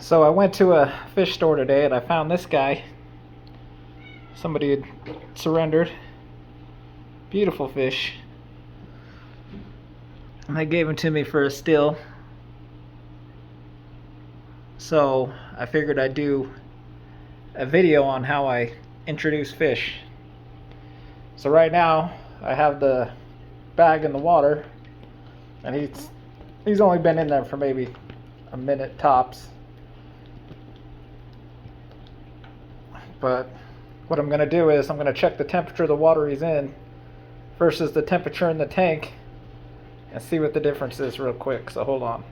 So I went to a fish store today and I found this guy. Somebody had surrendered. Beautiful fish. And they gave him to me for a still. So I figured I'd do a video on how I introduce fish. So right now I have the bag in the water, and he's only been in there for maybe a minute tops. But what I'm going to do is I'm going to check the temperature of the water he's in versus the temperature in the tank and see what the difference is real quick. So hold on.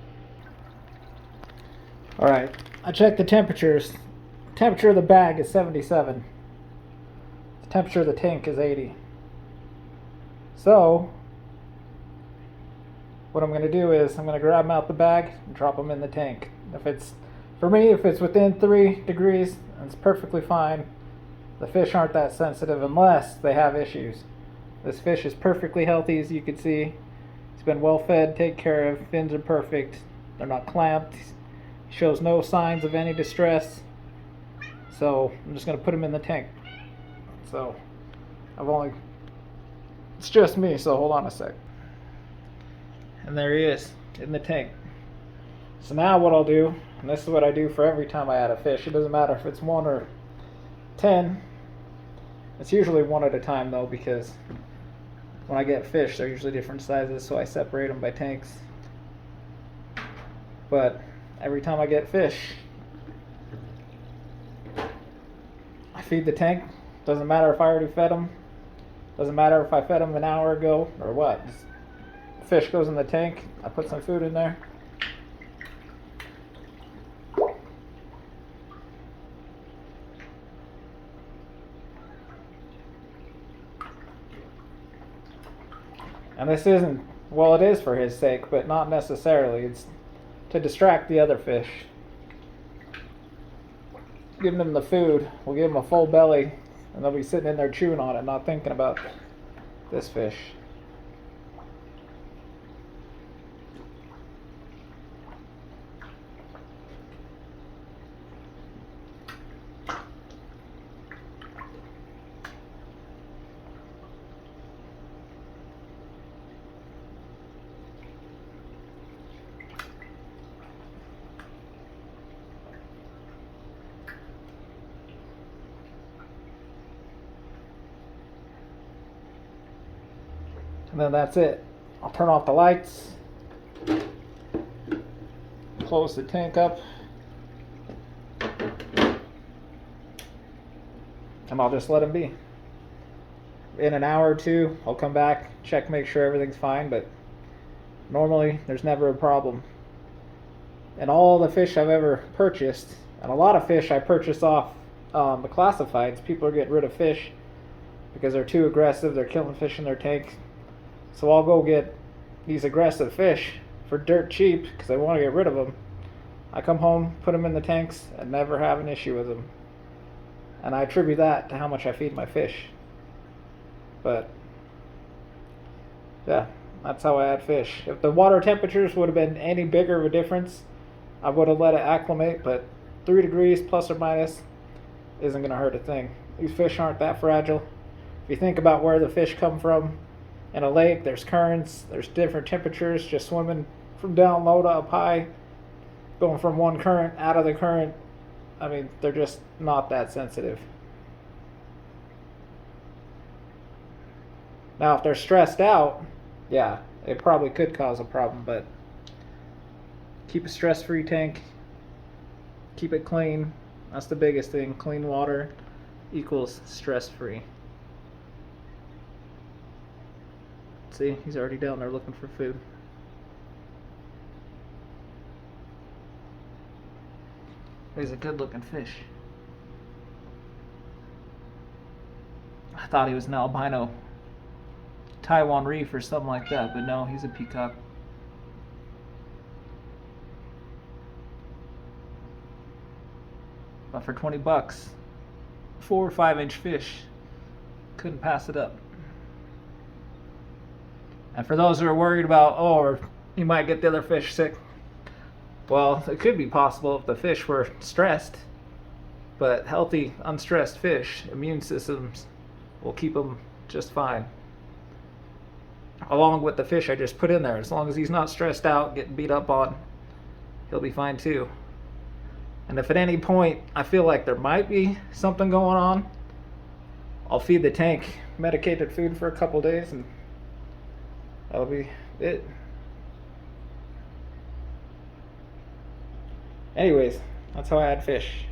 Alright, I checked the temperatures. The temperature of the bag is 77. The temperature of the tank is 80. So what I'm going to do is I'm going to grab them out the bag and drop them in the tank. For me, if it's within 3 degrees, it's perfectly fine. The fish aren't that sensitive unless they have issues. This fish is perfectly healthy, as you can see. He's been well fed, taken care of. Fins are perfect. They're not clamped. He shows no signs of any distress. So I'm just going to put him in the tank. So it's just me, so hold on a sec. And there he is in the tank. So now what I'll do, and this is what I do for every time I add a fish. It doesn't matter if it's 1 or 10. It's usually 1 at a time though, because when I get fish, they're usually different sizes, so I separate them by tanks. But every time I get fish, I feed the tank. Doesn't matter if I already fed them. Doesn't matter if I fed them an hour ago or what. Fish goes in the tank. I put some food in there. And this isn't, well, it is for his sake, but not necessarily. It's to distract the other fish. Giving them the food, we'll give them a full belly, and they'll be sitting in there chewing on it, not thinking about this fish. And then that's it. I'll turn off the lights, close the tank up, and I'll just let him be. In an hour or two, I'll come back, check, make sure everything's fine, but normally there's never a problem. And all the fish I've ever purchased, and a lot of fish I purchase off the classifieds, people are getting rid of fish because they're too aggressive, they're killing fish in their tank. So I'll go get these aggressive fish for dirt cheap because I want to get rid of them. I come home, put them in the tanks, and never have an issue with them. And I attribute that to how much I feed my fish. But yeah, that's how I add fish. If the water temperatures would have been any bigger of a difference, I would have let it acclimate, but 3 degrees plus or minus isn't going to hurt a thing. These fish aren't that fragile. If you think about where the fish come from, in a lake, there's currents, there's different temperatures, just swimming from down low to up high, going from one current out of the current. I mean, they're just not that sensitive. Now, if they're stressed out, yeah, it probably could cause a problem, but keep a stress-free tank, keep it clean. That's the biggest thing. Clean water equals stress-free. See, he's already down there looking for food. He's a good looking fish. I thought he was an albino Taiwan reef or something like that, but no, he's a peacock. But for 20 bucks, 4 or 5 inch fish, couldn't pass it up. And for those who are worried about, oh, you might get the other fish sick, Well, it could be possible if the fish were stressed, but healthy, unstressed fish, immune systems will keep them just fine. Along with the fish I just put in there, as long as he's not stressed out, getting beat up on, he'll be fine too. And if at any point I feel like there might be something going on, I'll feed the tank medicated food for a couple days and that'll be it. Anyways, that's how I had fish.